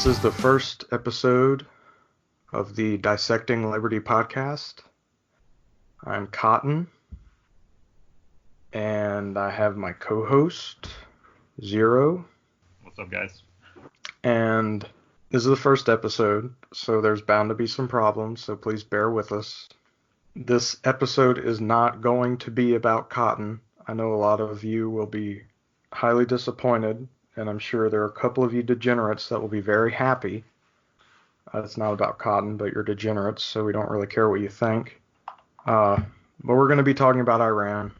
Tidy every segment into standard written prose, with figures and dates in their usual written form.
This is the first episode of the Dissecting Liberty podcast. I'm Cotton, and I have my co-host, Zero. What's up, guys? And this is the first episode, so there's bound to be some problems, so please bear with us. This episode is not going to be about Cotton. I know a lot of you will be highly disappointed, and I'm sure there are a couple of you degenerates that will be very happy. It's not about Cotton, but you're degenerates, so we don't really care what you think. But we're going to be talking about Iran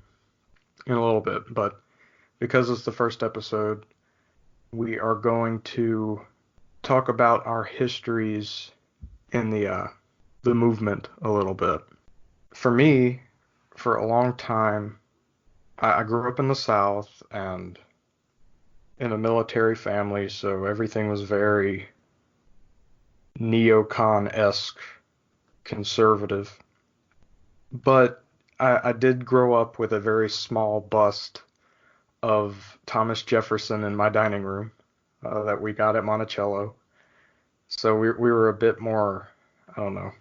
in a little bit, but because it's the first episode, we are going to talk about our histories in the movement a little bit. For me, for a long time, I grew up in the South and in a military family, so everything was very neocon-esque, conservative. But I did grow up with a very small bust of Thomas Jefferson in my dining room that we got at Monticello. So we were a bit more, I don't know,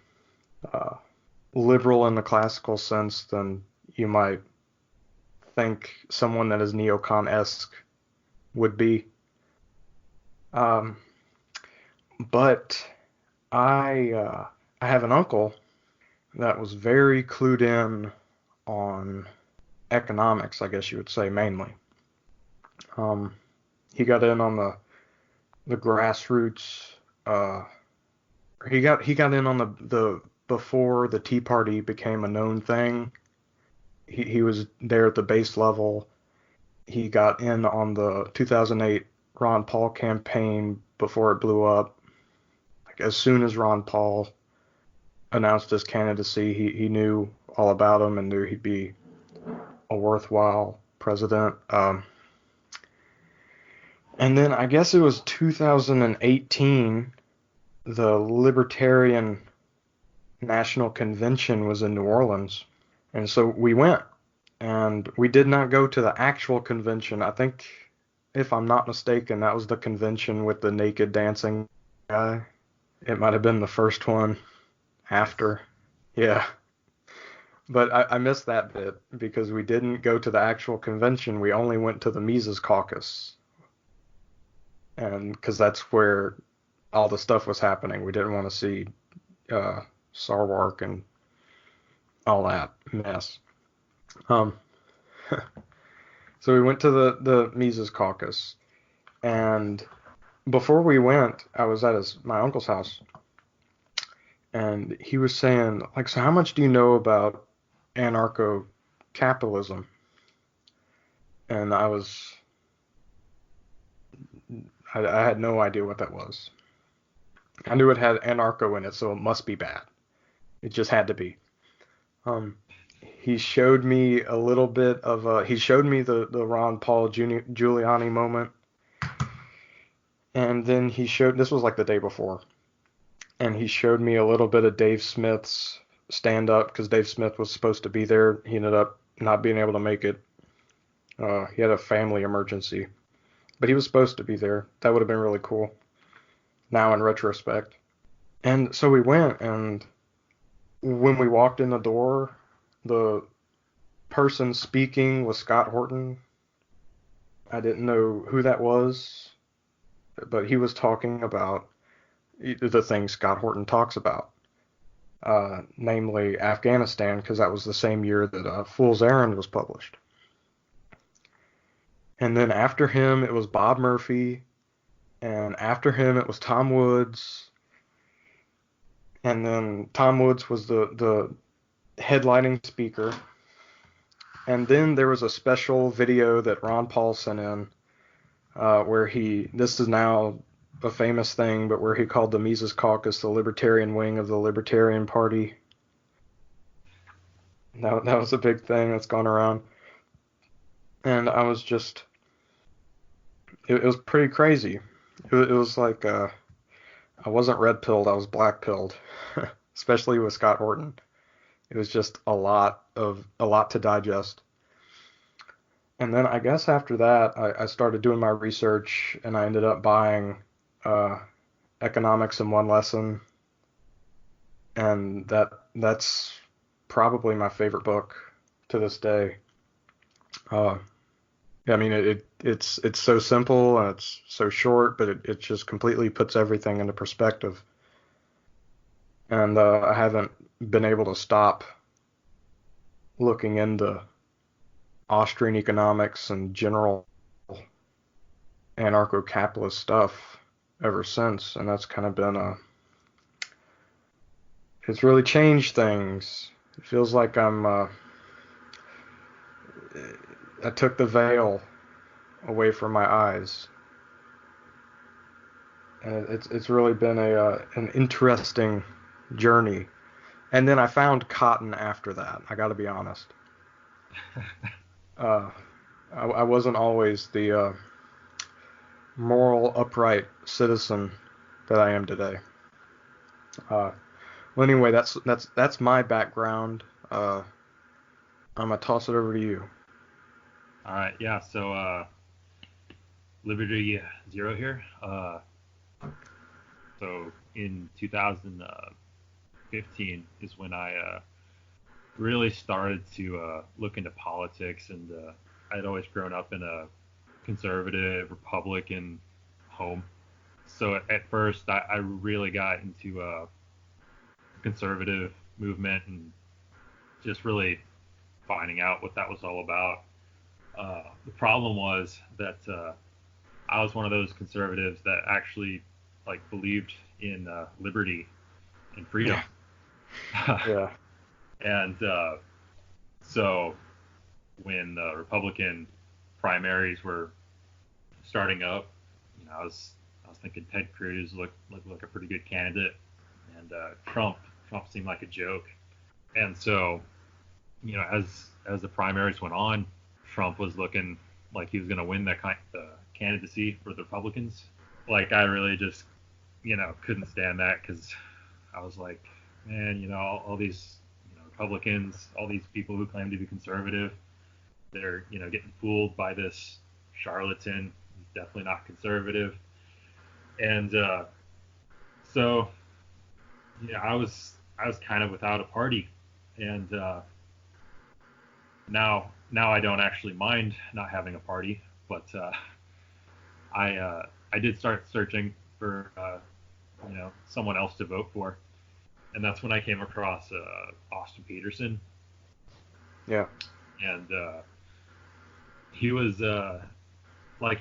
liberal in the classical sense than you might think someone that is neocon-esque would be. But I have an uncle that was very clued in on economics, I guess you would say, mainly. He got in on the grassroots. He got in on the before the Tea Party became a known thing. He was there at the base level. He got in on the 2008 Ron Paul campaign before it blew up. Like as soon as Ron Paul announced his candidacy, he knew all about him and knew he'd be a worthwhile president. And then I guess it was 2018, the Libertarian National Convention was in New Orleans. And so we went. And we did not go to the actual convention. I think, if I'm not mistaken, that was the convention with the naked dancing guy. It might have been the first one after. Yeah. But I missed that bit because we didn't go to the actual convention. We only went to the Mises Caucus. And because that's where all the stuff was happening. We didn't want to see Sarwark and all that mess. So we went to the Mises Caucus, and before we went, I was at my uncle's house, and he was saying, like, so how much do you know about anarcho-capitalism? And I had no idea what that was. I knew it had anarcho in it, so it must be bad. It just had to be. He showed me a little bit of he showed me the Ron Paul Giuliani moment, and then this was like the day before, and he showed me a little bit of Dave Smith's stand-up because Dave Smith was supposed to be there. He ended up not being able to make it. He had a family emergency, but he was supposed to be there. That would have been really cool now in retrospect. And so we went, and when we walked in the door, the person speaking was Scott Horton. I didn't know who that was, but he was talking about the things Scott Horton talks about, namely Afghanistan, because that was the same year that Fool's Errand was published. And then after him, it was Bob Murphy, and after him, it was Tom Woods, and then Tom Woods was the headlining speaker. And then there was a special video that Ron Paul sent in where this is now a famous thing, but where he called the Mises Caucus the libertarian wing of the Libertarian Party. That was a big thing that's gone around. And I was just, it was pretty crazy. It was like, I wasn't red-pilled, I was black-pilled, especially with Scott Horton. It was just a lot to digest. And then I guess after that, I started doing my research, and I ended up buying economics in one lesson, and that's probably my favorite book to this day. Uh, I mean, it's so simple and it's so short, but it just completely puts everything into perspective. And I haven't been able to stop looking into Austrian economics and general anarcho-capitalist stuff ever since, and that's kind of been it's really changed things. It feels like I took the veil away from my eyes, and it's really been an interesting journey. And then I found cotton after that. I got to be honest. Uh, I wasn't always the moral, upright citizen that I am today. Uh, well, anyway, that's my background. I'm gonna toss it over to you. All right, yeah. So Liberty Zero here. So in 2015 is when I really started to look into politics, and I'd always grown up in a conservative Republican home. So at first, I really got into conservative movement and just really finding out what that was all about. The problem was that I was one of those conservatives that actually like believed in liberty and freedom. Yeah. And so when the Republican primaries were starting up, I was thinking Ted Cruz looked like a pretty good candidate, and Trump seemed like a joke. And so as the primaries went on, Trump was looking like he was going to win the candidacy for the Republicans. Like I really just couldn't stand that, because I was like, man, all these Republicans, all these people who claim to be conservative, they're getting fooled by this charlatan. He's definitely not conservative. And so I was kind of without a party, and now I don't actually mind not having a party, but I did start searching for someone else to vote for, and that's when I came across Austin Peterson. Yeah. And he was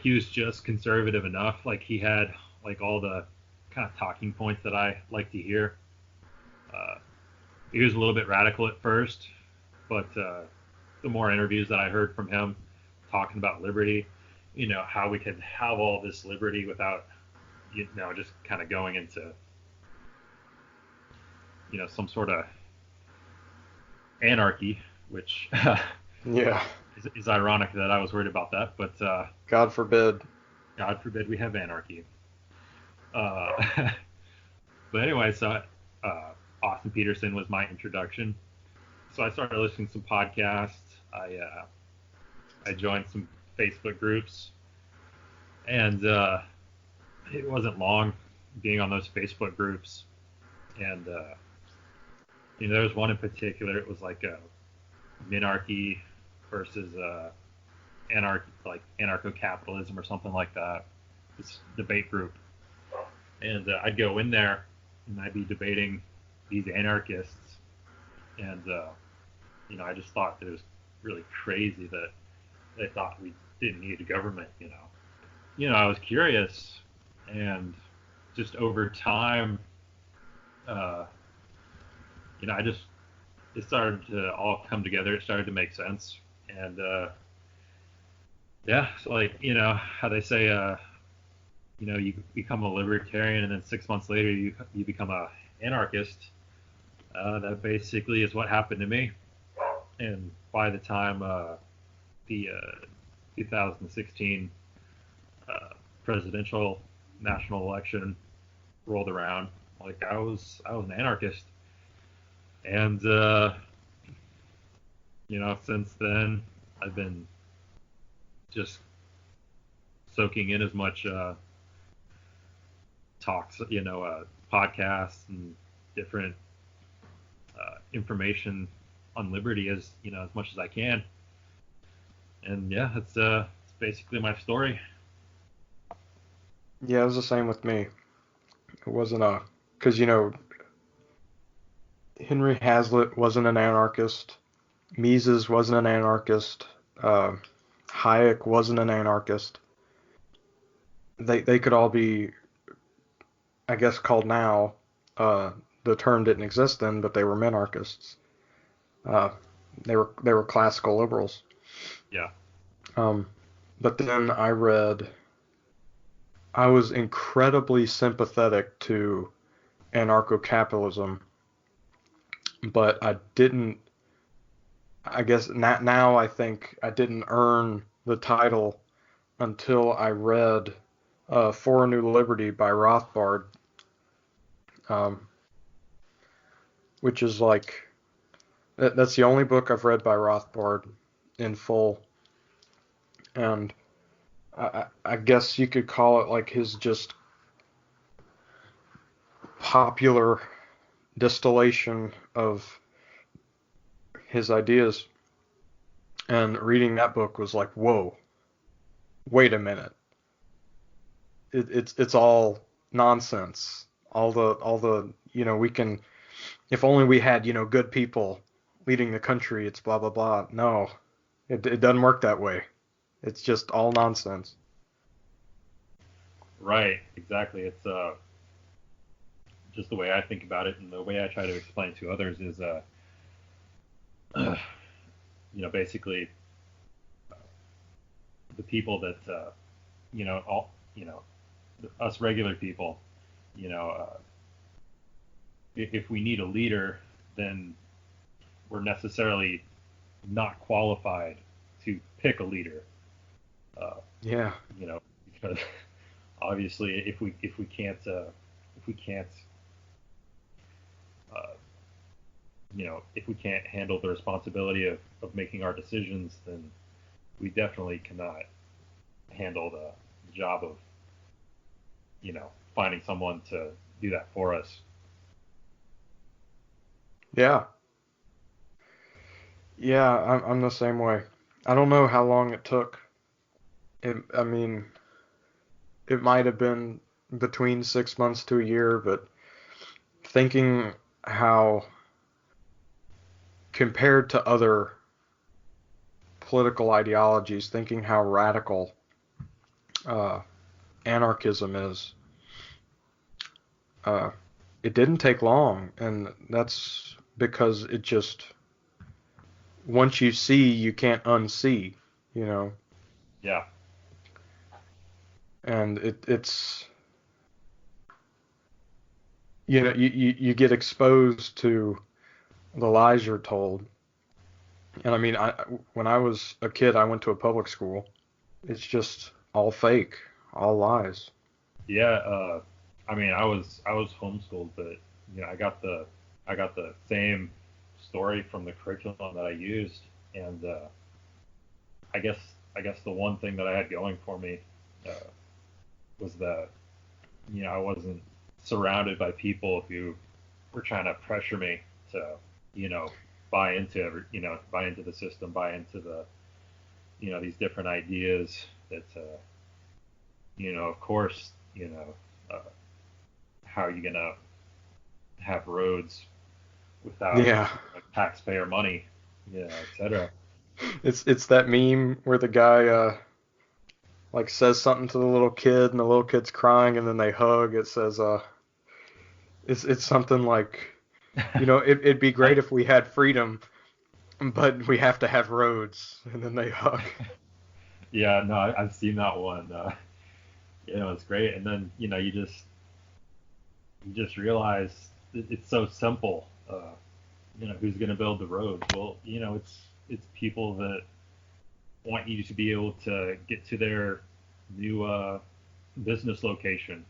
he was just conservative enough. Like he had like all the kind of talking points that I like to hear. He was a little bit radical at first, but the more interviews that I heard from him talking about liberty, how we could have all this liberty without just kind of going into some sort of anarchy, which Yeah. is ironic that I was worried about that, but God forbid. God forbid we have anarchy. But anyway, so Austin Peterson was my introduction. So I started listening to some podcasts. I joined some Facebook groups, and it wasn't long being on those Facebook groups. And there was one in particular. It was like a minarchy versus anarcho-capitalism or something like that. This debate group, and I'd go in there and I'd be debating these anarchists, and I just thought it was really crazy that they thought we didn't need a government. I was curious, and just over time, it started to all come together. It started to make sense, and so how they say, you become a libertarian, and then 6 months later you become a anarchist. That basically is what happened to me. And by the time the 2016 presidential national election rolled around, like I was an anarchist. And since then I've been just soaking in as much talks, podcasts and different information on liberty as much as I can. And yeah, it's basically my story. Yeah, it was the same with me. It wasn't because Henry Hazlitt wasn't an anarchist. Mises wasn't an anarchist. Uh, Hayek wasn't an anarchist. They could all be, I guess, called now. The term didn't exist then, but they were minarchists. Uh, they were classical liberals. Yeah. But then I was incredibly sympathetic to anarcho-capitalism, but I didn't. I guess now I think I didn't earn the title until I read For a New Liberty by Rothbard, um, which is like that's the only book I've read by Rothbard in full, and I guess you could call it like his just popular distillation of his ideas. And reading that book was like, whoa, wait a minute, it's all nonsense. All the we can, if only we had good people leading the country, it's blah blah blah. No, it doesn't work that way. It's just all nonsense. Right. Exactly. It's just the way I think about it, and the way I try to explain it to others is basically the people that all us regular people, if we need a leader, then we're necessarily not qualified to pick a leader. Yeah. Because obviously, if we can't if we can't handle the responsibility of making our decisions, then we definitely cannot handle the job of finding someone to do that for us. Yeah. Yeah, I'm the same way. I don't know how long it took. I mean, it might have been between 6 months to a year, but thinking how, compared to other political ideologies, thinking how radical uh, anarchism is, uh, it didn't take long, and that's because it just, once you see, you can't unsee, you know, Yeah. and it's, you get exposed to the lies you're told. And I mean, when I was a kid, I went to a public school. It's just all fake, all lies. Yeah. I mean, I was homeschooled, but I got the same story from the curriculum that I used, and I guess I guess the one thing that I had going for me uh, was that I wasn't surrounded by people who were trying to pressure me to you know buy into the system, buy into the these different ideas that of course uh, how are you gonna have roads without Yeah, taxpayer money, etc. it's that meme where the guy like says something to the little kid and the little kid's crying and then they hug. It says it's something like, it'd be great I if we had freedom, but we have to have roads, and then they hug. Yeah, no, I've seen that one. It's great, and then you just realize it's so simple. Who's going to build the roads? Well, it's people that want you to be able to get to their new business location.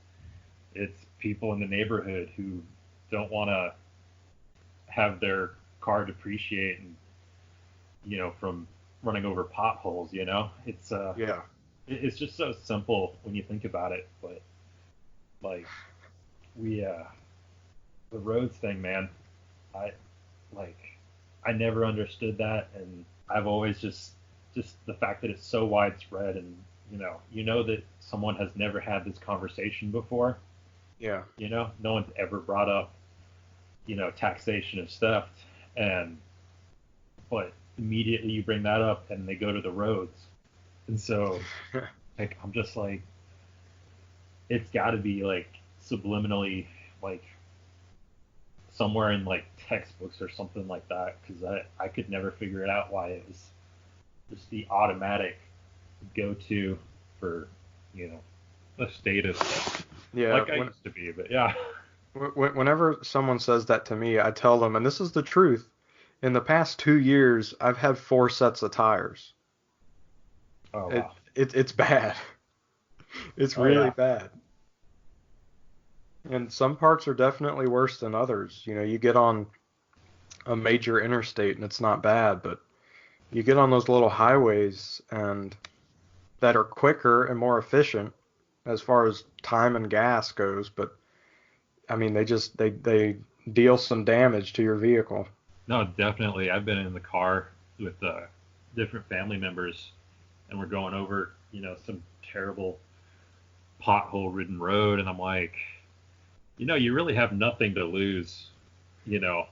It's people in the neighborhood who don't want to have their car depreciate and from running over potholes. It's Yeah. it's just so simple when you think about it, but like we the roads thing, man. I like I never understood that, and I've always just the fact that it's so widespread, and you know that someone has never had this conversation before. Yeah. No one's ever brought up taxation of theft, and but immediately you bring that up, and they go to the roads, and so like I'm just like it's got to be like subliminally like somewhere in like textbooks or something like that, because I could never figure it out why it was just the automatic go-to for a status Yeah. like I used to be. But yeah. Whenever someone says that to me, I tell them, and this is the truth. In the past 2 years, I've had 4 sets of tires. Oh It, wow. it's bad. It's Oh really yeah. bad. And some parts are definitely worse than others. You get on a major interstate and it's not bad, but you get on those little highways and that are quicker and more efficient as far as time and gas goes, but I mean they deal some damage to your vehicle. No, definitely. I've been in the car with different family members, and we're going over some terrible pothole-ridden road, and I'm like, you really have nothing to lose, you know,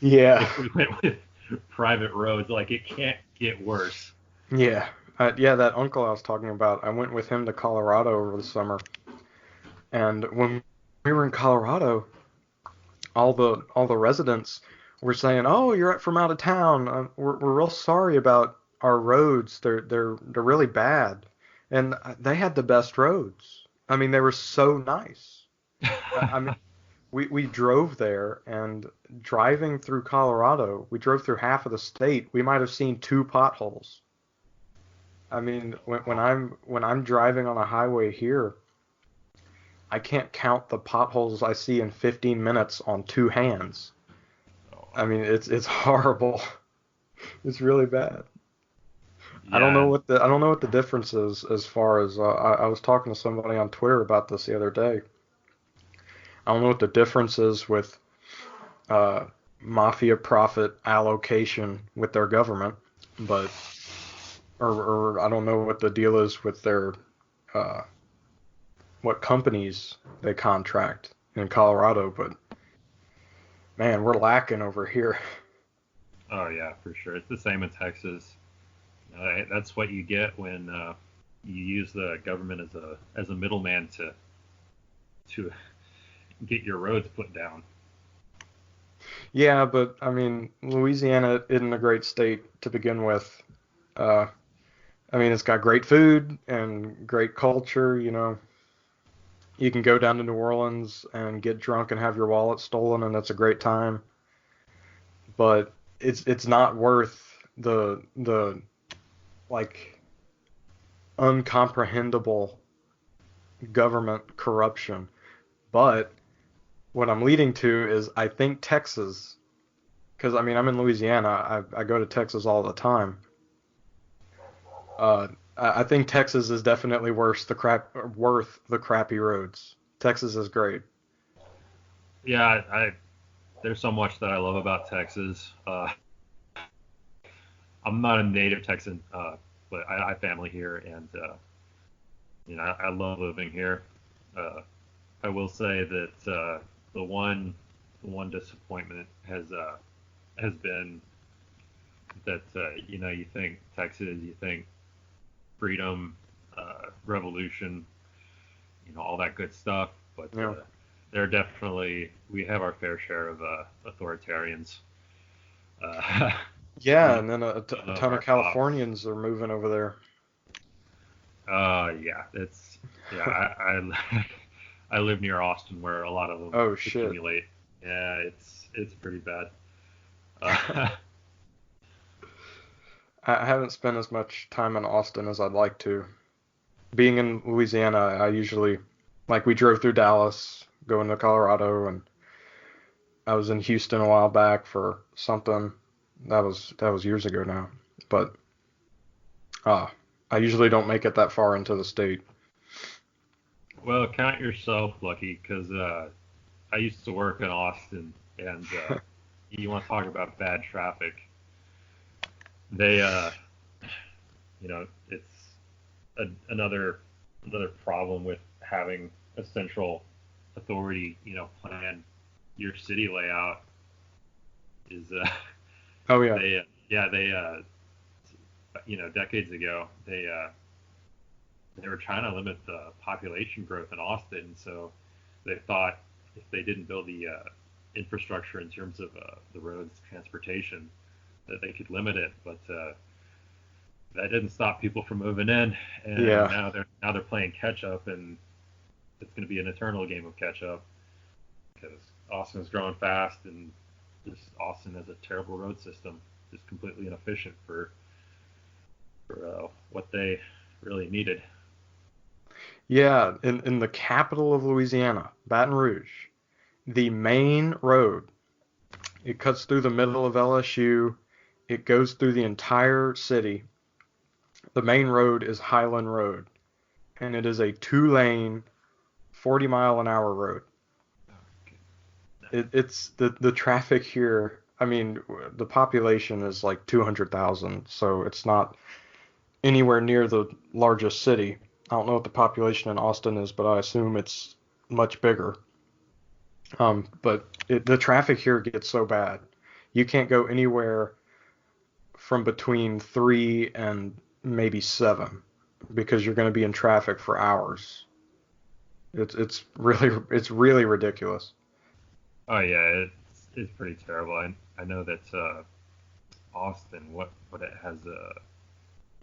Yeah. if we went with private roads. Like, it can't get worse. Yeah. Yeah, that uncle I was talking about, I went with him to Colorado over the summer. And when we were in Colorado, all the residents were saying, "Oh, you're from out of town. We're real sorry about our roads. They're really bad." And they had the best roads. I mean, they were so nice. I mean, we drove there, and driving through Colorado, we drove through half of the state. We might have seen 2 potholes. I mean, when I'm driving on a highway here, I can't count the potholes I see in 15 minutes on 2 hands. Oh, I mean, it's horrible. It's really bad. yeah. I don't know what the difference is as far as I was talking to somebody on Twitter about this the other day. I don't know what the difference is with uh, mafia profit allocation with their government, but or I don't know what the deal is with their uh, what companies they contract in Colorado, but man, we're lacking over here. Oh, yeah, for sure. It's the same in Texas. That's what you get when you use the government as a middleman to get your roads put down. Yeah, but I mean, Louisiana isn't a great state to begin with. Uh, I mean, it's got great food and great culture. You can go down to New Orleans and get drunk and have your wallet stolen, and that's a great time. But it's not worth the like uncomprehendable government corruption. But what I'm leading to is I think Texas, because I mean I'm in Louisiana, I go to Texas all the time. I think Texas is definitely worth the crappy roads. Texas is great. Yeah, there's so much that I love about Texas. I'm not a native Texan, but I have family here, and I love living here. Uh, I will say that the one disappointment has been that you think Texas, you think freedom, revolution, all that good stuff, but Yeah. they're definitely we have our fair share of authoritarians. Uh, Yeah, one and then a of ton of our cops. Californians are moving over there. Yeah, it's yeah. I I live near Austin, where a lot of them Oh shit. accumulate. Yeah, it's pretty bad. Uh, I haven't spent as much time in Austin as I'd like to. Being in Louisiana, I usually like we drove through Dallas, going to Colorado, and I was in Houston a while back for something. That was years ago now. But uh I usually don't make it that far into the state. Well, count yourself lucky, because I used to work in Austin, and you want to talk about bad traffic? They, it's another problem with having a central authority, plan your city layout is Oh yeah. decades ago they were trying to limit the population growth in Austin, so they thought if they didn't build the infrastructure in terms of the roads, transportation, that they could limit it, but that didn't stop people from moving in, and Yeah. now they're playing catch up, and it's going to be an eternal game of catch up because Austin is growing fast, and just Austin has a terrible road system, just completely inefficient for what they really needed. Yeah, in the capital of Louisiana, Baton Rouge, the main road, it cuts through the middle of LSU. It goes through the entire city. The main road is Highland Road, and it is a two-lane, 40-mile-an-hour road. It's the traffic here. I mean, the population is like 200,000, so it's not anywhere near the largest city. I don't know what the population in Austin is, but I assume it's much bigger. But the traffic here gets so bad. You can't go anywhere from between 3 and maybe 7 because you're going to be in traffic for hours. It's really ridiculous. Oh yeah, it's pretty terrible. I know that Austin, what it has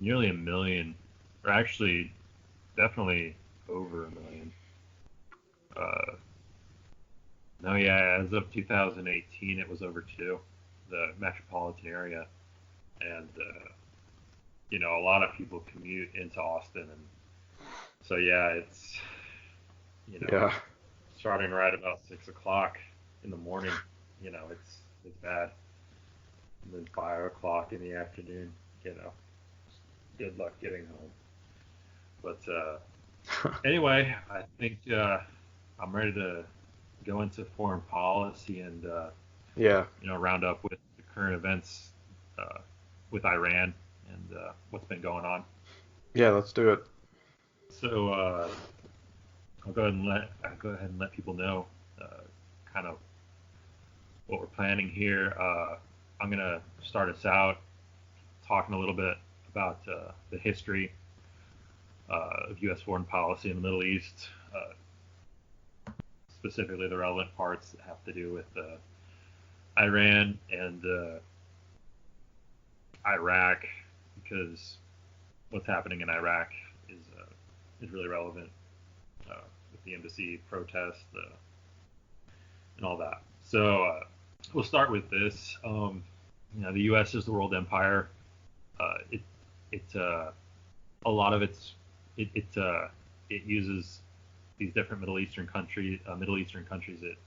nearly a million, or actually definitely over a million. Uh, no, yeah, as of 2018, it was over two, the metropolitan area, and a lot of people commute into Austin, and so yeah, it's you know Yeah. starting right about 6 o'clock in the morning, it's bad, and then 5 o'clock in the afternoon, you know, good luck getting home. But anyway, I think I'm ready to go into foreign policy and Yeah. round up with the current events with Iran and what's been going on. Yeah, let's do it. So I'll go ahead and let people know kind of what we're planning here. I'm gonna start us out talking a little bit about the history of U.S. foreign policy in the Middle East, specifically the relevant parts that have to do with Iran and Iraq, because what's happening in Iraq is really relevant with the embassy protest and all that. So we'll start with this. The U.S. is the world empire. It a lot of it uses these different Middle Eastern countries.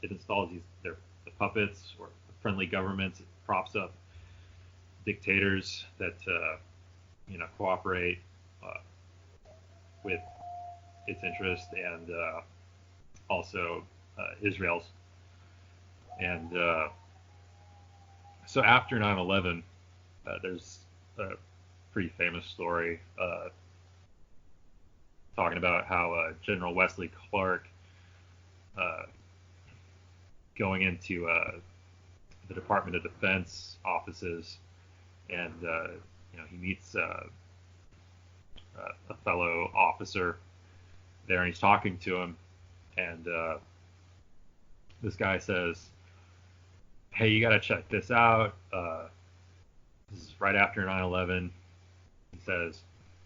It installs the puppets or friendly governments. It props up dictators that cooperate uh, with its interest, and also Israel's. And so after 9/11, there's a pretty famous story talking about how General Wesley Clark, uh, going into the Department of Defense offices, and he meets a fellow officer there, and he's talking to him, and this guy says, "Hey, you got to check this out. This is right after 9/11." He says,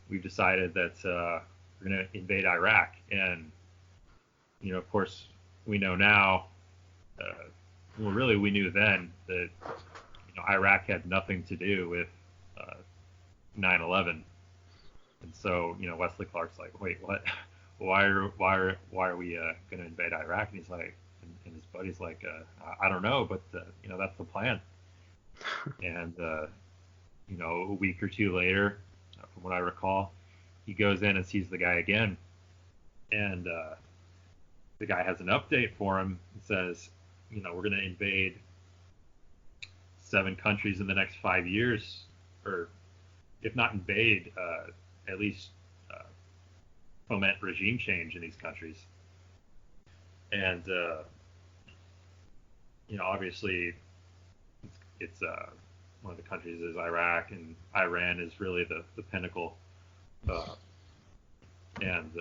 "We've decided that we're going to invade Iraq," and of course, we know now. Well, really, we knew then that Iraq had nothing to do with 9/11, and so Wesley Clark's like, "Wait, what? Why are we going to invade Iraq?" And he's like, and his buddy's like, "I don't know, but that's the plan." And a week or two later, from what I recall, he goes in and sees the guy again, and the guy has an update for him and says, we're going to invade 7 countries in the next 5 years, or if not invade, at least foment regime change in these countries. And obviously, it's one of the countries is Iraq, and Iran is really the pinnacle. And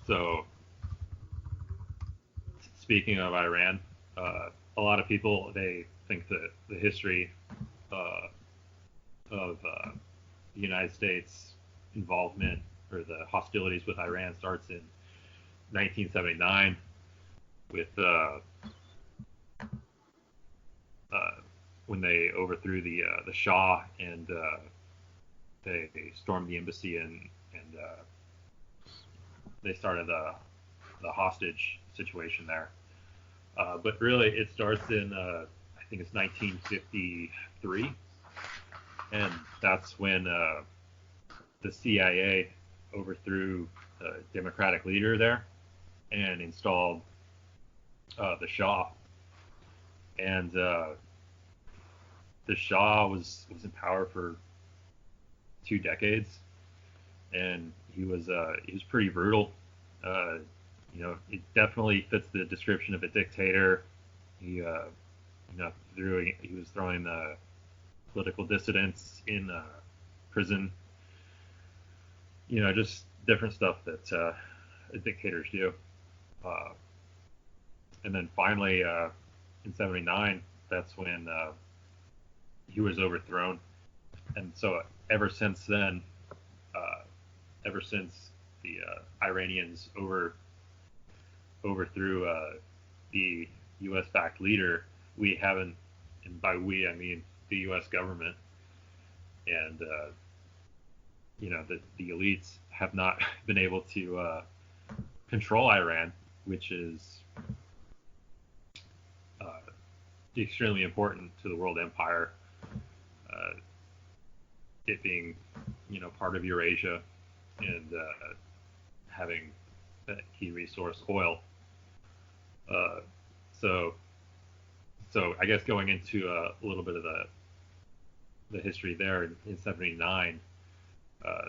so, speaking of Iran, a lot of people, they think that the history of the United States involvement or the hostilities with Iran starts in 1979 with when they overthrew the Shah, and they stormed the embassy, and they started the hostage situation there. But really, it starts in I think it's 1953, and that's when the CIA overthrew the Democratic leader there and installed the Shah. And the Shah was in power for 2 decades, and he was pretty brutal. It definitely fits the description of a dictator. He was throwing the political dissidents in prison. Just different stuff that dictators do. And then finally, in '79, that's when he was overthrown. And so ever since then, ever since the Iranians overthrew the U.S.-backed leader, we haven't, and by we I mean the U.S. government, and the elites have not been able to control Iran, which is extremely important to the world empire. It being, part of Eurasia, and having that key resource, oil. So I guess going into a little bit of the history there in '79,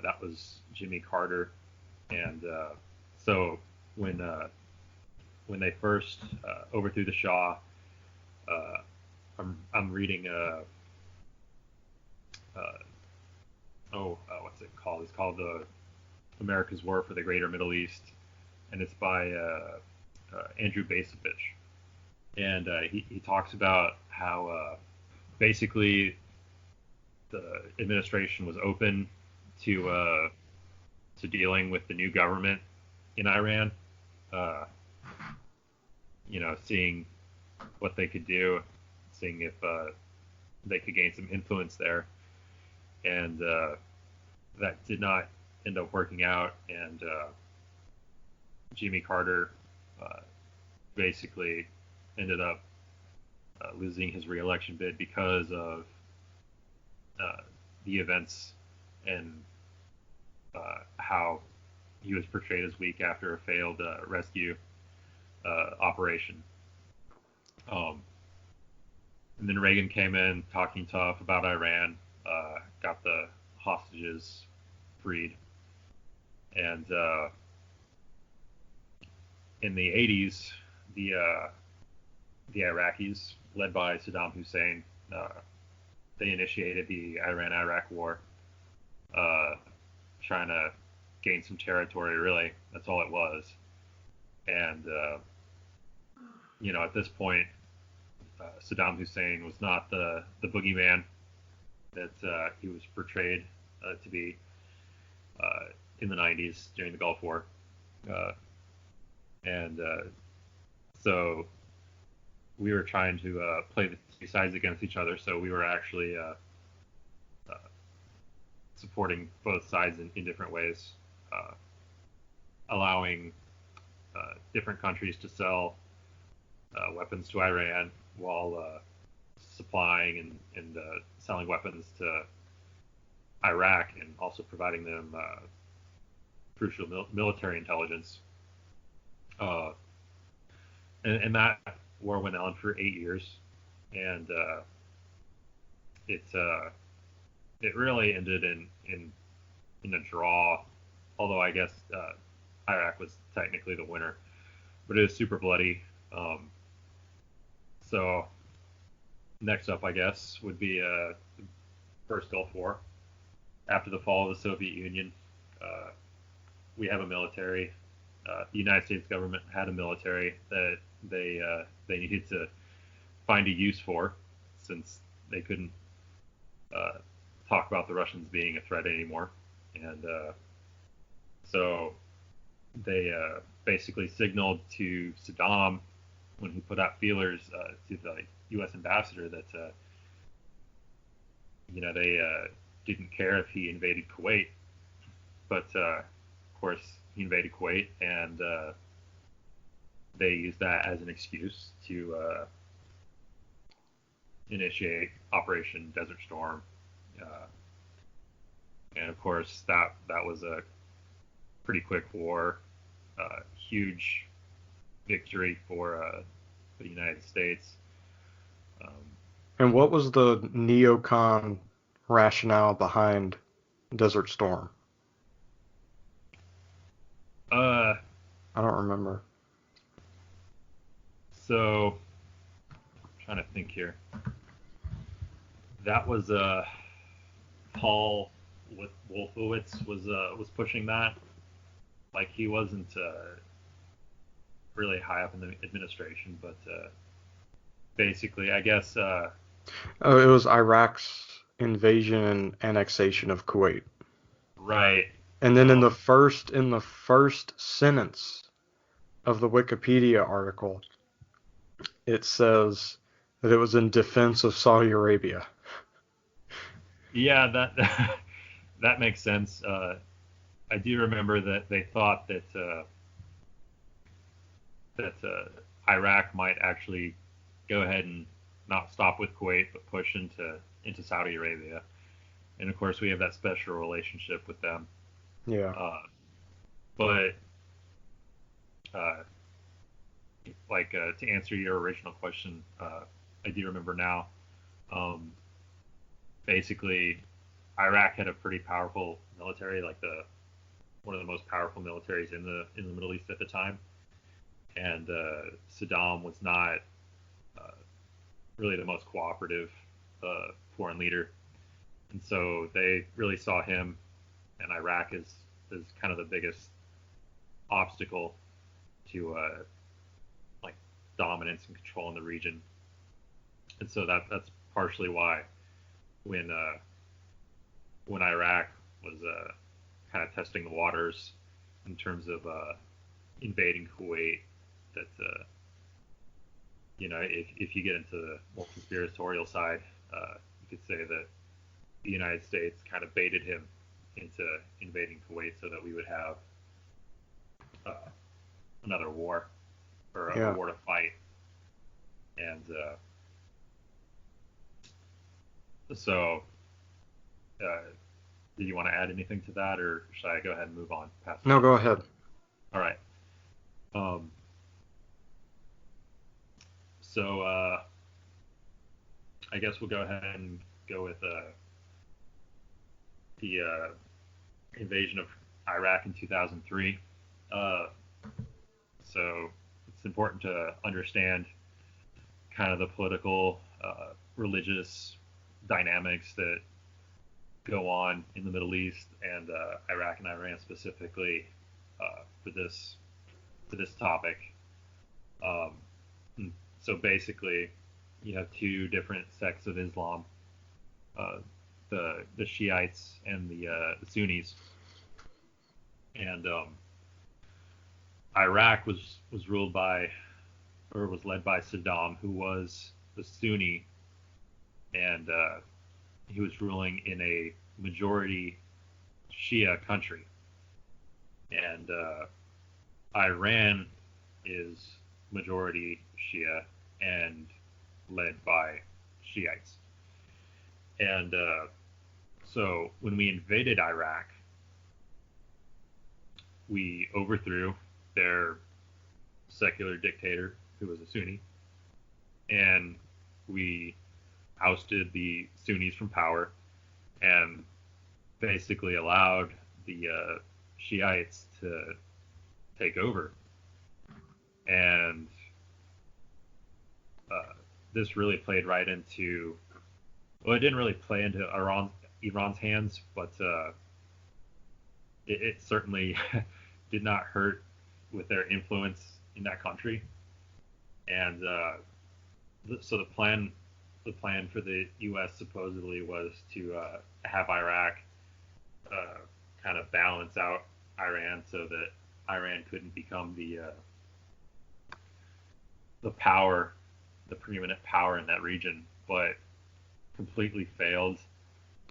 that was Jimmy Carter, and so when they first overthrew the Shah, I'm reading what's it called? It's called America's War for the Greater Middle East, and it's by Andrew Bacevich, and he talks about how basically the administration was open to dealing with the new government in Iran, seeing what they could do, seeing if they could gain some influence there, and that did not end up working out, and Jimmy Carter basically ended up losing his re-election bid because of the events and how he was portrayed as weak after a failed rescue operation. And then Reagan came in talking tough about Iran, got the hostages freed, and in the 80s, the Iraqis, led by Saddam Hussein, they initiated the Iran-Iraq War, trying to gain some territory. Really, that's all it was. And at this point, Saddam Hussein was not the boogeyman that he was portrayed to be in the 90s during the Gulf War. So we were trying to play the two sides against each other. So we were actually supporting both sides in different ways, allowing different countries to sell weapons to Iran while supplying and selling weapons to Iraq, and also providing them crucial military intelligence. Uh, and that war went on for 8 years, and it it really ended in a draw. Although I guess Iraq was technically the winner, but it was super bloody. So next up, I guess, would be First Gulf War. After the fall of the Soviet Union, we have a military. The United States government had a military that they needed to find a use for, since they couldn't talk about the Russians being a threat anymore, and so they basically signaled to Saddam when he put out feelers to the U.S. ambassador that they didn't care if he invaded Kuwait, but of course he invaded Kuwait, and they used that as an excuse to initiate Operation Desert Storm, and of course that was a pretty quick war, huge victory for the United States. And what was the neocon rationale behind Desert Storm? I don't remember. So, I'm trying to think here. That was Paul Wolfowitz was pushing that. Like, he wasn't really high up in the administration, but basically, I guess. Oh, it was Iraq's invasion and annexation of Kuwait. Right. And then in the first sentence of the Wikipedia article, it says that it was in defense of Saudi Arabia. Yeah, that makes sense. I do remember that they thought that Iraq might actually go ahead and not stop with Kuwait, but push into Saudi Arabia. And of course, we have that special relationship with them. Yeah. But to answer your original question, I do remember now. Basically, Iraq had a pretty powerful military, like one of the most powerful militaries in the Middle East at the time, and Saddam was not really the most cooperative foreign leader, and so they really saw him and Iraq as kind of the biggest obstacle to like dominance and control in the region, and so that's partially why when Iraq was kind of testing the waters in terms of invading Kuwait, that if you get into the more conspiratorial side, you could say that the United States kind of baited him into invading Kuwait so that we would have another war, or a war to fight. And so, did you want to add anything to that, or should I go ahead and move on past No, that? go ahead. All right. So I guess we'll go ahead and go with the invasion of Iraq in 2003. So it's important to understand kind of the political, religious dynamics that go on in the Middle East and Iraq and Iran specifically for this topic. So basically, you have two different sects of Islam, the Shiites and the Sunnis, and Iraq was ruled by, or was led by Saddam, who was the Sunni, and he was ruling in a majority Shia country, and Iran is majority Shia and led by Shiites. And so when we invaded Iraq, we overthrew their secular dictator who was a Sunni, and we ousted the Sunnis from power and basically allowed the Shiites to take over. And this really played right into, well, it didn't really play into Iran's hands, but it certainly did not hurt with their influence in that country. And so the plan for the U.S. supposedly was to have Iraq kind of balance out Iran so that Iran couldn't become the power, the preeminent power in that region, but completely failed.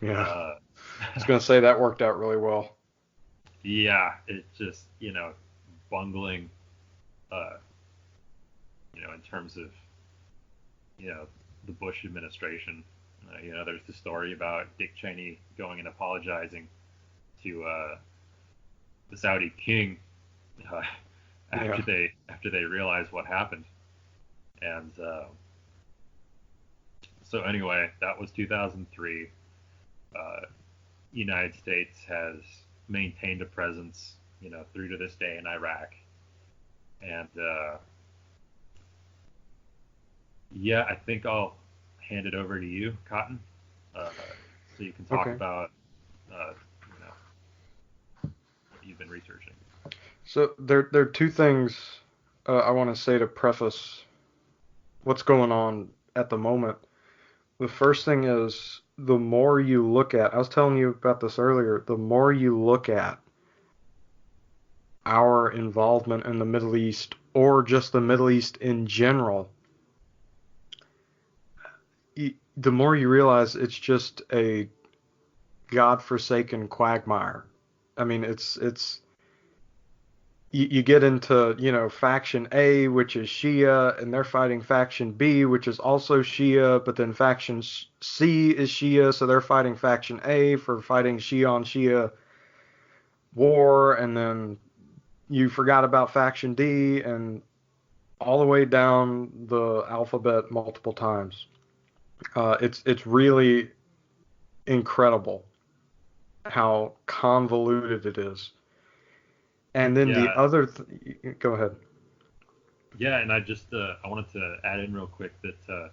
Yeah, I was gonna say that worked out really well. Yeah, it just, bungling, in terms of, the Bush administration. There's the story about Dick Cheney going and apologizing to the Saudi king after they realized what happened. And so anyway, that was 2003. United States has maintained a presence, through to this day in Iraq. And yeah, I think I'll hand it over to you, Cotton, so you can talk about what you've been researching. So there are two things I want to say to preface what's going on at the moment. The first thing is, the more you look at, I was telling you about this earlier, the more you look at our involvement in the Middle East, or just the Middle East in general, the more you realize it's just a godforsaken quagmire. I mean, it's you get into, faction A, which is Shia, and they're fighting faction B, which is also Shia, but then faction C is Shia, so they're fighting faction A for fighting Shia on Shia war, and then you forgot about faction D, and all the way down the alphabet multiple times. It's really incredible how convoluted it is. And then the other, go ahead. Yeah, and I wanted to add in real quick that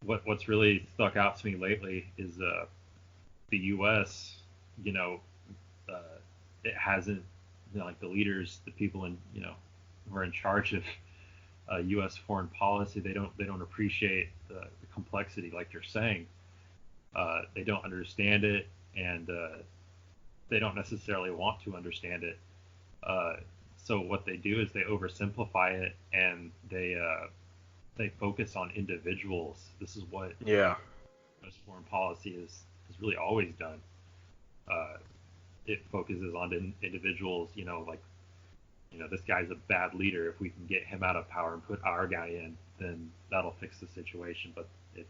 what's really stuck out to me lately is the U.S. It hasn't, like the leaders, the people who are in charge of U.S. foreign policy, they don't appreciate the complexity, like you're saying. They don't understand it, and they don't necessarily want to understand it. So what they do is they oversimplify it, and they focus on individuals. This is what U.S. foreign policy has really always done. It focuses on individuals, this guy's a bad leader. If we can get him out of power and put our guy in, then that'll fix the situation. But it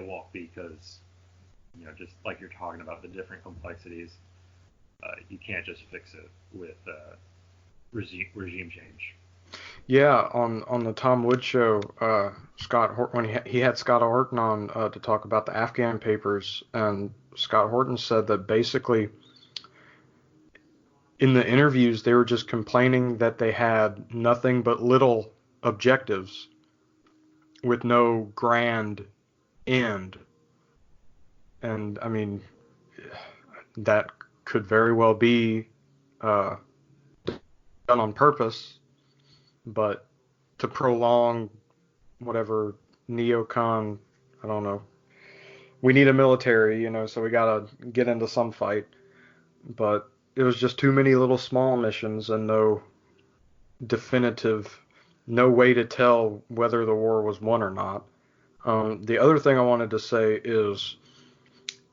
won't, because, just like you're talking about the different complexities, you can't just fix it with regime change. Yeah, on the Tom Wood show, when he had Scott Horton on to talk about the Afghan papers, and Scott Horton said that basically in the interviews they were just complaining that they had nothing but little objectives with no grand end. And I mean, that could very well be done on purpose, but to prolong whatever neocon, I don't know. We need a military, so we gotta get into some fight. But it was just too many little small missions and no way to tell whether the war was won or not. The other thing I wanted to say is,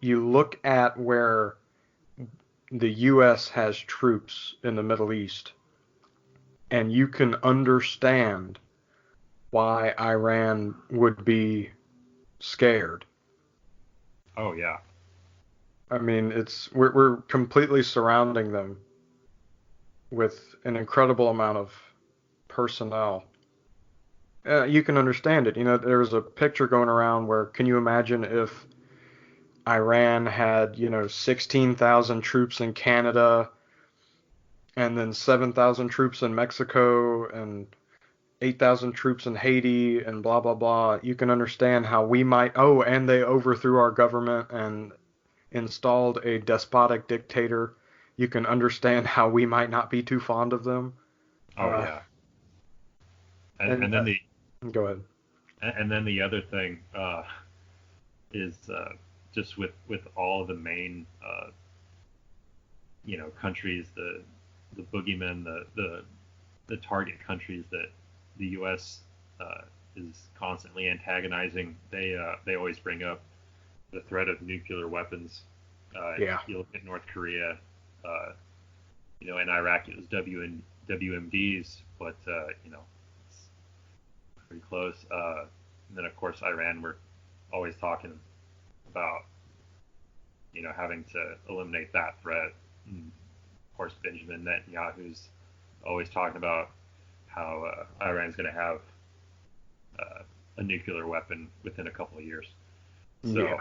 you look at where the U.S. has troops in the Middle East, and you can understand why Iran would be scared. Oh yeah. I mean, we're completely surrounding them with an incredible amount of personnel. You can understand it. There's a picture going around where, can you imagine if Iran had, 16,000 troops in Canada and then 7,000 troops in Mexico and 8,000 troops in Haiti and blah, blah, blah. You can understand how we might, oh, and they overthrew our government and installed a despotic dictator. You can understand how we might not be too fond of them. Oh yeah. And then the go ahead. And then the other thing is just with all of the main countries, the boogeymen, the target countries that the U.S. Is constantly antagonizing. They always bring up the threat of nuclear weapons. Yeah. You look at North Korea. In Iraq it was WMDs, but it's pretty close. And then of course Iran, we're always talking about having to eliminate that threat. And of course Benjamin Netanyahu's always talking about how Iran's going to have a nuclear weapon within a couple of years. So,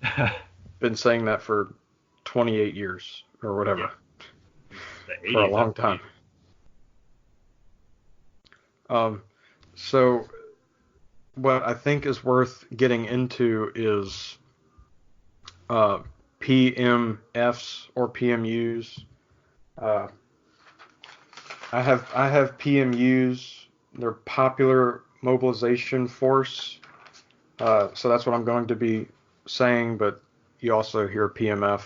yeah. Been saying that for 28 years or whatever. Yeah. For a long time. So what I think is worth getting into is PMFs or PMUs. I have PMUs. They're Popular Mobilization Force. So that's what I'm going to be saying, but you also hear PMF.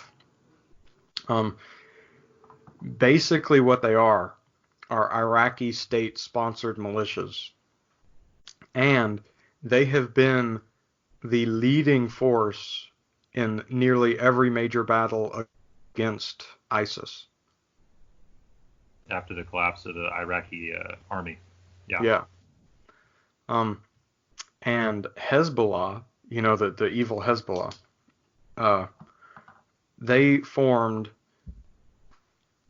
Basically what they are Iraqi state-sponsored militias. And they have been the leading force in nearly every major battle against ISIS. After the collapse of the Iraqi army. Yeah. Yeah. And Hezbollah, the evil Hezbollah, they formed,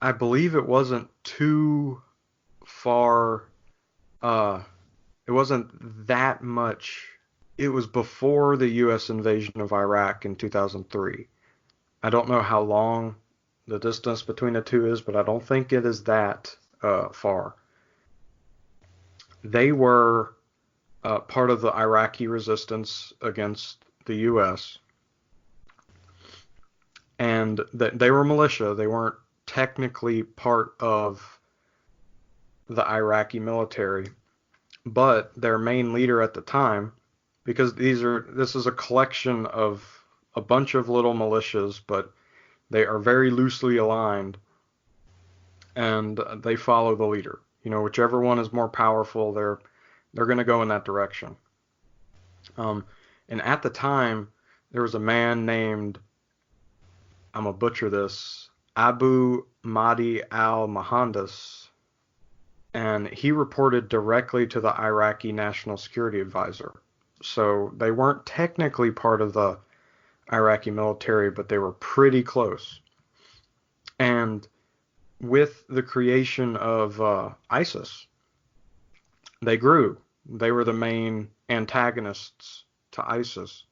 I believe it wasn't too far, it wasn't that much. It was before the U.S. invasion of Iraq in 2003. I don't know how long the distance between the two is, but I don't think it is that far. They were part of the Iraqi resistance against the U.S. And they were militia. They weren't technically part of the Iraqi military, but their main leader at the time, because this is a collection of a bunch of little militias, but they are very loosely aligned, and they follow the leader. Whichever one is more powerful, they're going to go in that direction. And at the time, there was a man named, I'm going to butcher this, Abu Mahdi al-Mohandes, and he reported directly to the Iraqi National Security Advisor. So they weren't technically part of the Iraqi military, but they were pretty close. And with the creation of ISIS, they grew. They were the main antagonists to ISIS.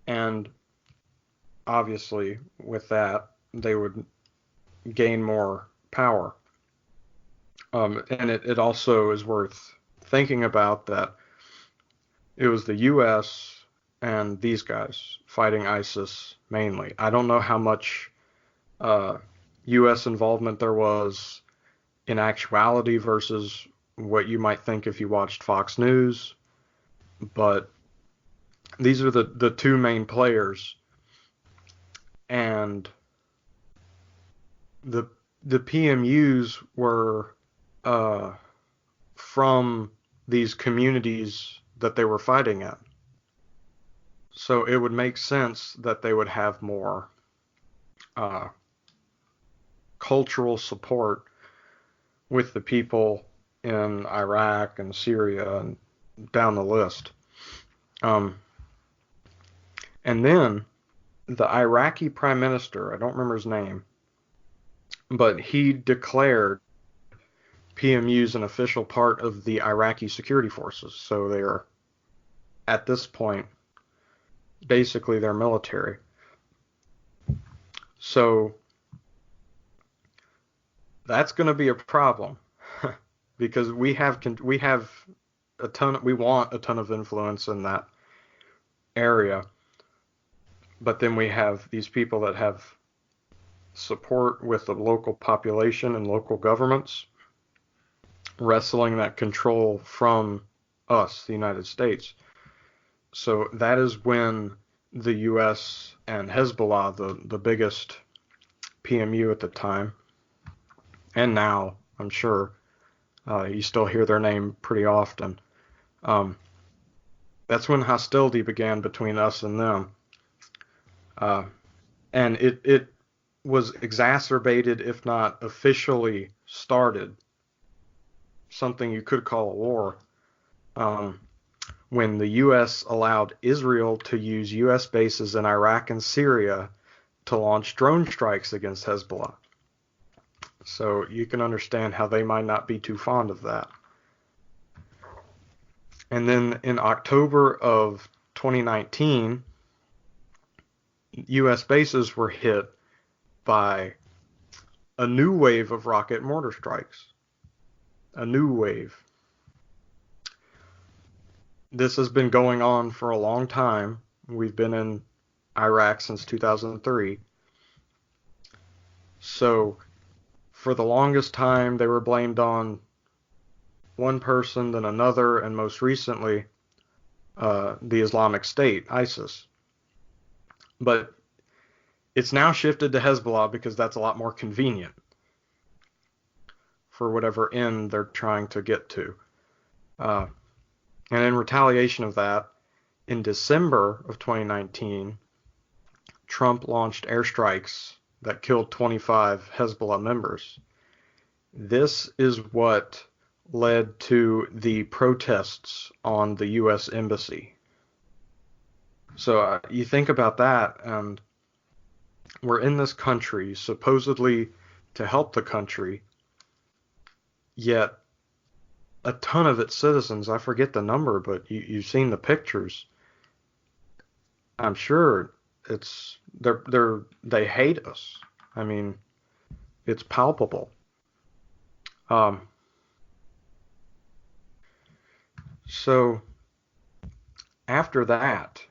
And obviously, with that, they would gain more power. And it also is worth thinking about that it was the U.S. and these guys fighting ISIS mainly. I don't know how much U.S. involvement there was in actuality versus what you might think if you watched Fox News, but these are the two main players, and the PMUs were from these communities that they were fighting at. So it would make sense that they would have more cultural support with the people in Iraq and Syria and down the list. And then the Iraqi prime minister, I don't remember his name, but he declared PMU is an official part of the Iraqi security forces, so they are, at this point, basically their military. So that's going to be a problem because we want a ton of influence in that area, but then we have these people that have support with the local population and local governments wrestling that control from us, the United States. So that is when the U.S. and Hezbollah, the biggest PMU at the time, and now, I'm sure, you still hear their name pretty often. That's when hostility began between us and them. And it was exacerbated, if not officially started, something you could call a war, when the U.S. allowed Israel to use U.S. bases in Iraq and Syria to launch drone strikes against Hezbollah. So you can understand how they might not be too fond of that. And then in October of 2019, U.S. bases were hit by a new wave of rocket mortar strikes. A new wave. This has been going on for a long time. We've been in Iraq since 2003. So for the longest time, they were blamed on one person, then another, and most recently, the Islamic State, ISIS. But it's now shifted to Hezbollah because that's a lot more convenient for whatever end they're trying to get to. And in retaliation of that, in December of 2019, Trump launched airstrikes that killed 25 Hezbollah members. This is what led to the protests on the U.S. Embassy. So you think about that, and we're in this country supposedly to help the country, yet a ton of its citizens, I forget the number, but you've seen the pictures. I'm sure they hate us. I mean, it's palpable. So after that,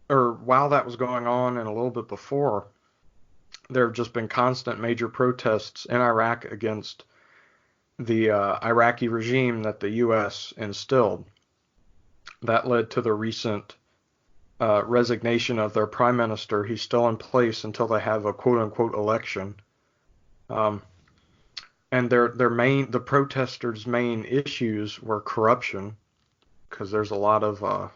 or while that was going on and a little bit before, there have just been constant major protests in Iraq against the Iraqi regime that the U.S. instilled. That led to the recent resignation of their prime minister. He's still in place until they have a quote-unquote election. And the protesters' main issues were corruption, because there's a lot of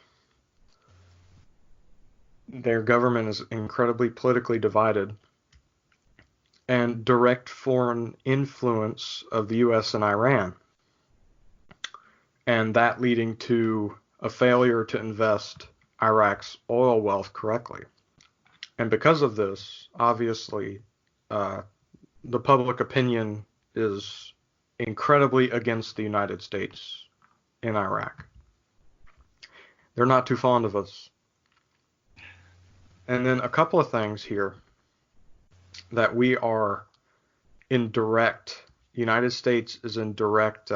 their government is incredibly politically divided, and direct foreign influence of the U.S. and Iran, and that leading to a failure to invest Iraq's oil wealth correctly. And because of this, obviously, the public opinion is incredibly against the United States in Iraq. They're not too fond of us. And then a couple of things here that we are in direct, United States is in direct,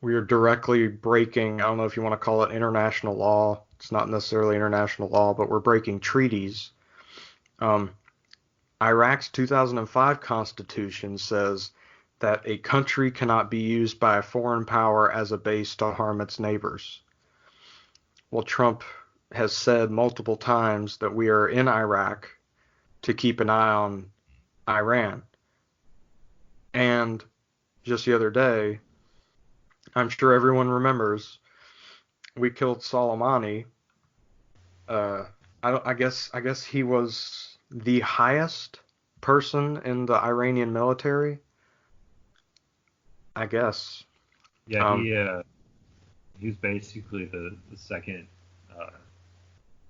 we are directly breaking, I don't know if you want to call it international law. It's not necessarily international law, but we're breaking treaties. Iraq's 2005 constitution says that a country cannot be used by a foreign power as a base to harm its neighbors. Well, Trump has said multiple times that we are in Iraq to keep an eye on Iran. And just the other day, I'm sure everyone remembers, we killed Soleimani. I guess he was the highest person in the Iranian military. I guess. Yeah, he's basically the second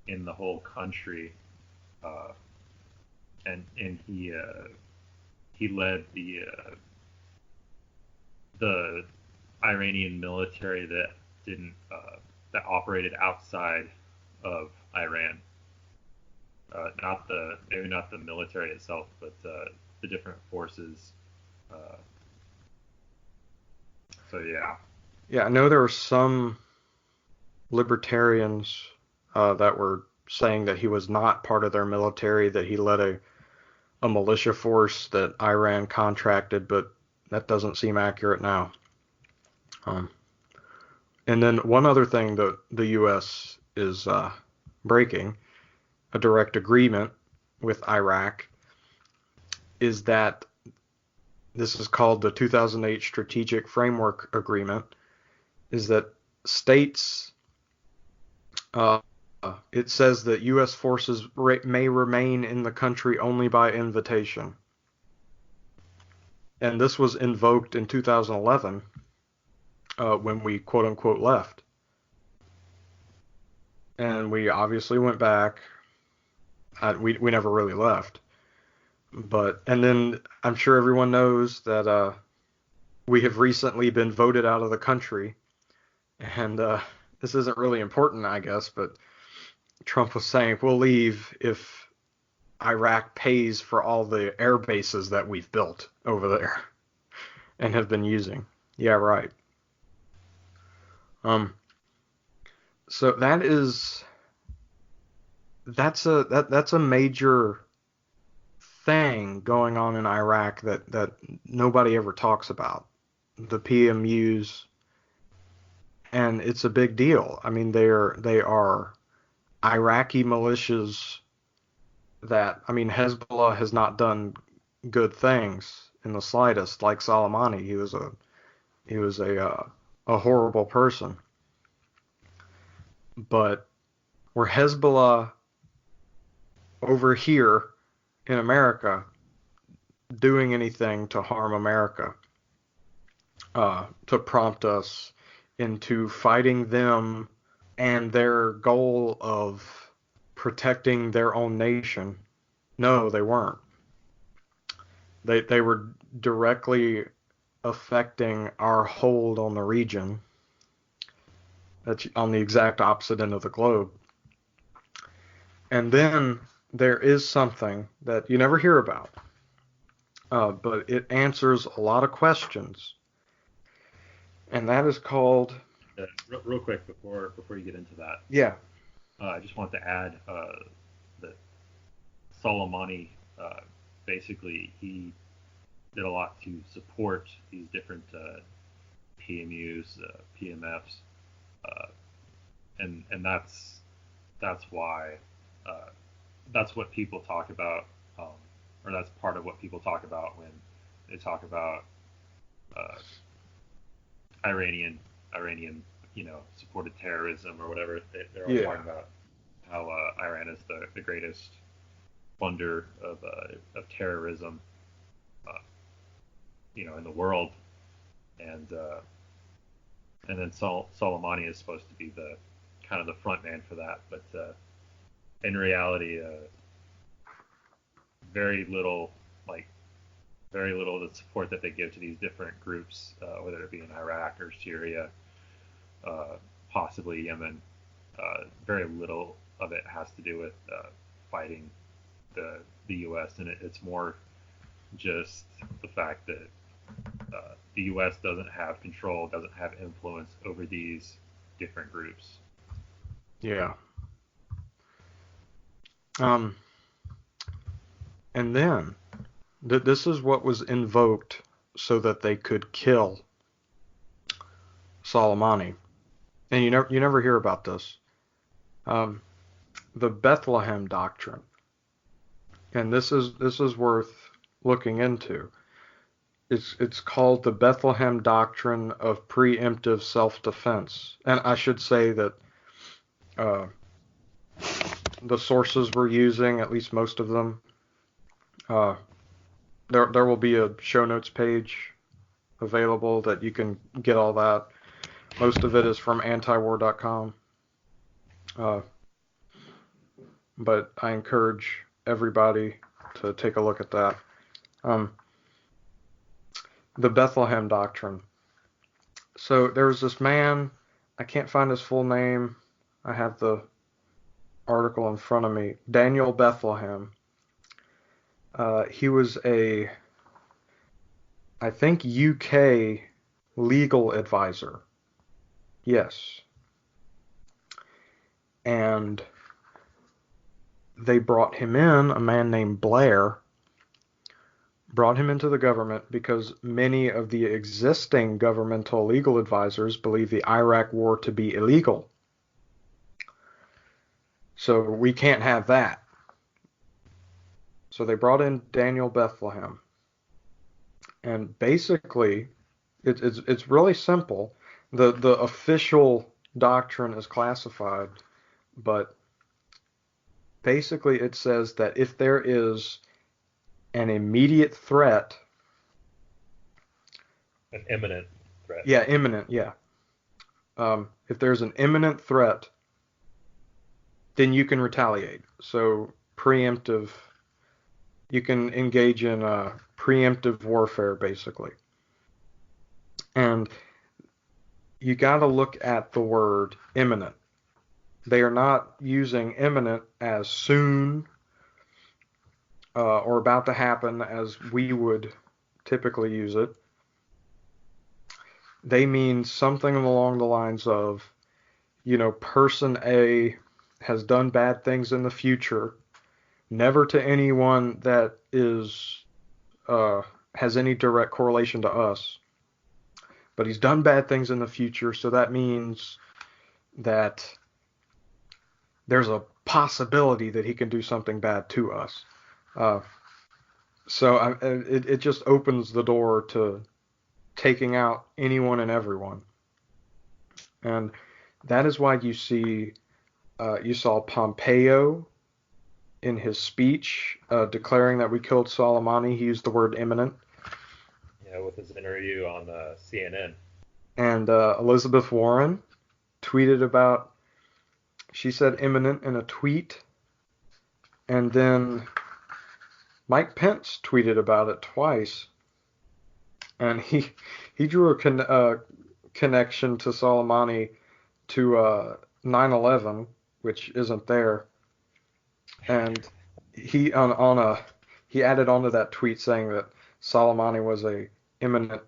in the whole country, and he led the the Iranian military that didn't that operated outside of Iran. Maybe not the military itself, but the different forces. Uh, so yeah. Yeah, I know there were some libertarians that were saying that he was not part of their military, that he led a militia force that Iran contracted, but that doesn't seem accurate now. Um, and then one other thing that the U.S. is breaking, a direct agreement with Iraq, is that this is called the 2008 Strategic Framework Agreement, is that states, uh, it says that U.S. forces may remain in the country only by invitation. And this was invoked in 2011 when we quote unquote left. And we obviously went back. We never really left. And then I'm sure everyone knows that we have recently been voted out of the country. And this isn't really important, I guess, but Trump was saying we'll leave if Iraq pays for all the air bases that we've built over there and have been using. Yeah, right. Um, so that's a major thing going on in Iraq that nobody ever talks about. The PMUs, and it's a big deal. I mean, they are Iraqi militias that, I mean, Hezbollah has not done good things in the slightest. Like Soleimani, he was a horrible person. But were Hezbollah over here in America doing anything to harm America, to prompt us into fighting them and their goal of protecting their own nation? No, they weren't. They were directly affecting our hold on the region. That's on the exact opposite end of the globe. And then there is something that you never hear about, but it answers a lot of questions, and that is called. Real quick before you get into that. Yeah. I just want to add that Soleimani basically he did a lot to support these different PMUs, PMFs, and that's why that's what people talk about, or that's part of what people talk about when they talk about Iranian, supported terrorism or whatever. They're all talking about how Iran is the greatest funder of terrorism, in the world, and then Soleimani is supposed to be the kind of the front man for that, but in reality, very little of the support that they give to these different groups, whether it be in Iraq or Syria, possibly Yemen, very little of it has to do with fighting the U.S. and it's more just the fact that the U.S. doesn't have control, doesn't have influence over these different groups. Yeah. And then this is what was invoked so that they could kill Soleimani. And you never hear about this. The Bethlehem Doctrine. And this is worth looking into. It's called the Bethlehem Doctrine of Preemptive Self-Defense. And I should say that the sources we're using, at least most of them, there will be a show notes page available that you can get all that. Most of it is from antiwar.com. But I encourage everybody to take a look at that. The Bethlehem Doctrine. So there was this man, I can't find his full name. I have the article in front of me. Daniel Bethlehem. He was I think, UK legal advisor. Yes. And they brought him in, a man named Blair, brought him into the government because many of the existing governmental legal advisors believe the Iraq war to be illegal. So we can't have that. So they brought in Daniel Bethlehem. And basically, it's really simple. The official doctrine is classified, but basically it says that if there is an immediate threat, an imminent threat. yeah, imminent, yeah. If there's an imminent threat, then you can retaliate. So preemptive, you can engage in preemptive warfare, basically. And you got to look at the word imminent. They are not using imminent as soon or about to happen as we would typically use it. They mean something along the lines of, person A has done bad things in the future, never to anyone that has any direct correlation to us, but he's done bad things in the future, so that means that there's a possibility that he can do something bad to us. So it just opens the door to taking out anyone and everyone. And that is why you saw Pompeo in his speech declaring that we killed Soleimani. He used the word imminent. Yeah, with his interview on CNN. And Elizabeth Warren tweeted about, she said imminent in a tweet. And then Mike Pence tweeted about it twice. And he drew a connection to Soleimani to 9/11, which isn't there. And he he added onto that tweet saying that Soleimani was a imminent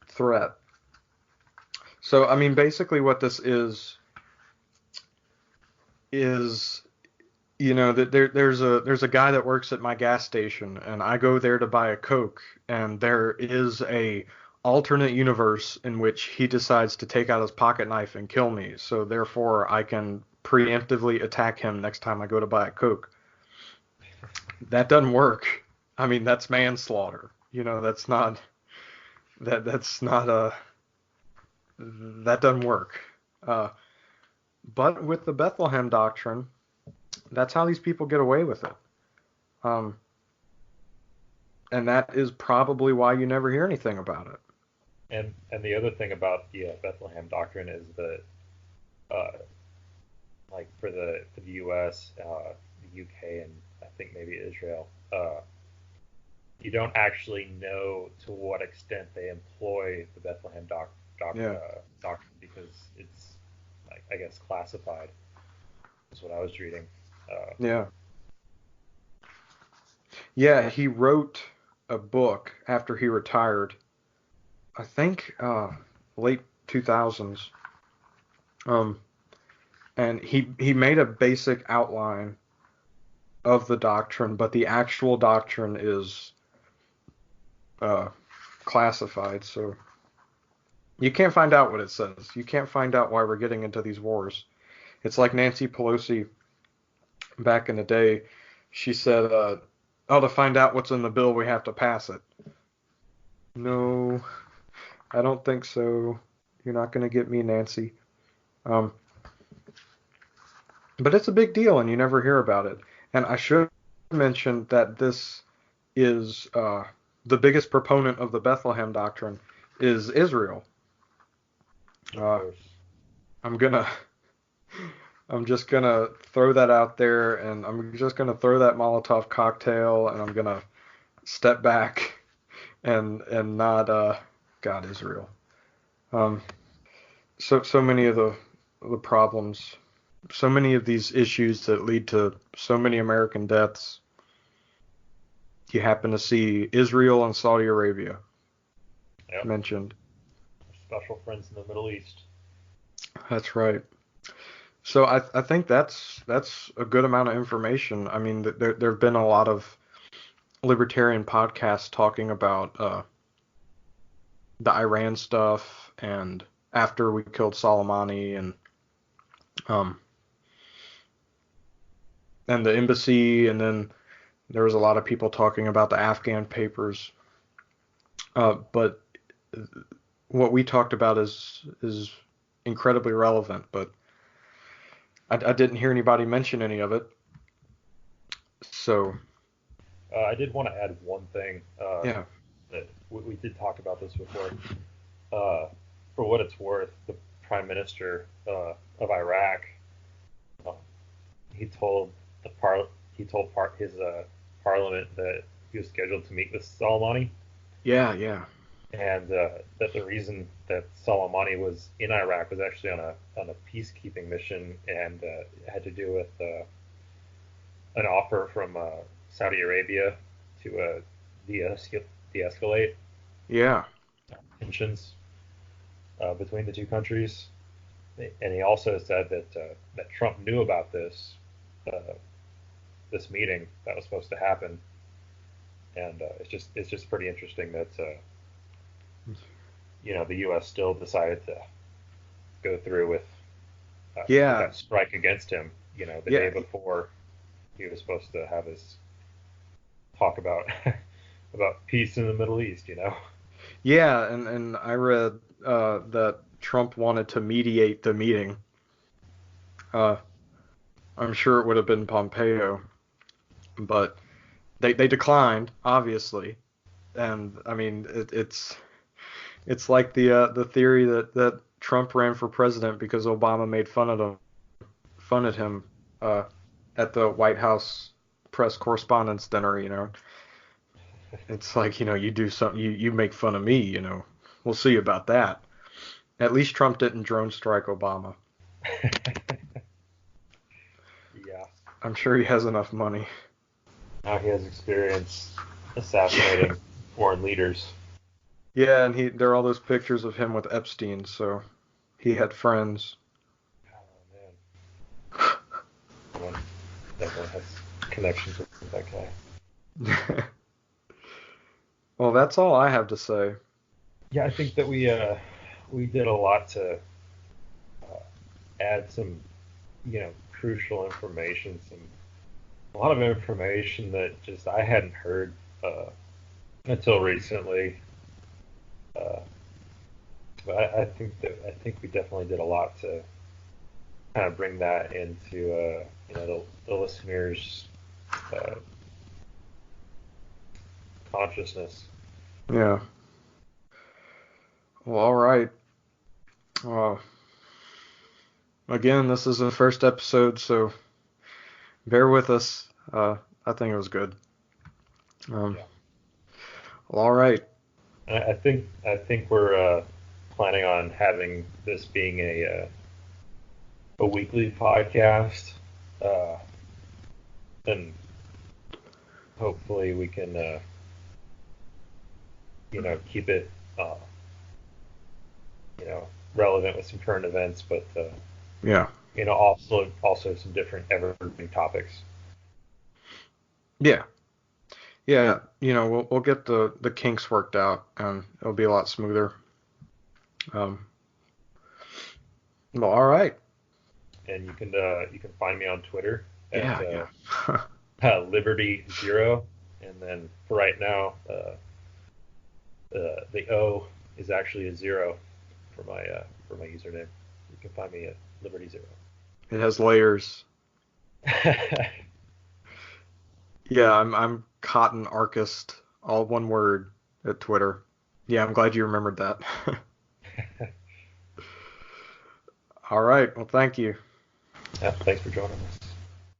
threat. So I mean, basically, what this is that there's a guy that works at my gas station, and I go there to buy a Coke, and there is a alternate universe in which he decides to take out his pocket knife and kill me. So therefore, I can preemptively attack him next time I go to buy a Coke. That doesn't work. I mean, that's manslaughter. That's not that doesn't work. But with the Bethlehem doctrine, that's how these people get away with it. And that is probably why you never hear anything about it. And the other thing about the Bethlehem doctrine is that, like for the U.S., the U.K., and I think maybe Israel, you don't actually know to what extent they employ the Bethlehem doctrine because it's, like, I guess, classified. Is what I was reading. Yeah, he wrote a book after he retired. I think late 2000s. And he made a basic outline of the doctrine, but the actual doctrine is classified, so you can't find out what it says. You can't find out why we're getting into these wars. It's like Nancy Pelosi back in the day. She said, to find out what's in the bill, we have to pass it. No, I don't think so. You're not going to get me, Nancy. But it's a big deal, and you never hear about it. And I should mention that this is the biggest proponent of the Bethlehem doctrine is Israel. I'm just gonna throw that out there, and I'm just gonna throw that Molotov cocktail, and I'm gonna step back and not God, Israel. Um, so many of the problems, so many of these issues that lead to so many American deaths. You happen to see Israel and Saudi Arabia Yep. mentioned. Special friends in the Middle East. That's right. So I think that's a good amount of information. I mean, there have been a lot of libertarian podcasts talking about the Iran stuff and after we killed Soleimani um and the embassy, and then there was a lot of people talking about the Afghan papers. But what we talked about is incredibly relevant, but I didn't hear anybody mention any of it. So I did want to add one thing yeah, that we did talk about this before. Uh, for what it's worth, the Prime Minister of Iraq, uh, he told the par he told his parliament that he was scheduled to meet with Soleimani, yeah, and that the reason that Soleimani was in Iraq was actually on a peacekeeping mission, and it had to do with an offer from Saudi Arabia to de-escalate yeah, tensions between the two countries. And he also said that Trump knew about uh, this meeting that was supposed to happen, and it's just pretty interesting that the U.S. still decided to go through with yeah, that strike against him. The yeah, day before he was supposed to have his talk about about peace in the Middle East. yeah. And I read that Trump wanted to mediate the meeting. Uh, I'm sure it would have been Pompeo, but they declined, obviously. And I mean, it's like the theory that Trump ran for president because Obama made fun at him uh, at the White House press correspondence dinner. It's like, you do something, you make fun of me. We'll see about that. At least Trump didn't drone strike Obama. Yeah. I'm sure he has enough money. Now he has experience Yeah. assassinating foreign leaders. Yeah, and there are all those pictures of him with Epstein, so he had friends. Oh man, someone definitely has connections with that guy. Well, that's all I have to say. Yeah, I think that we did a lot to uh, add some crucial information, a lot of information that just I hadn't heard until recently. Uh, but I think we definitely did a lot to kind of bring that into the listeners' uh, consciousness. Yeah. Well, all right. Uh, Again, this is the first episode, so bear with us. I think it was good. Um, Yeah, well, all right. I think we're planning on having this being a weekly podcast, uh, and hopefully we can keep it uh, you know relevant with some current events, but Yeah. also some different evergreen topics. Yeah. Yeah. We'll get the kinks worked out, and it'll be a lot smoother. Um, well, all right. And you can find me on Twitter at Yeah. Yeah. LibertyZero, and then for right now, the O is actually a zero for my username. You can find me at LibertyZero. It has layers. Yeah. I'm Cottonarchist, all one word at Twitter. Yeah. I'm glad you remembered that. All right. Well, thank you. Yeah, thanks for joining us.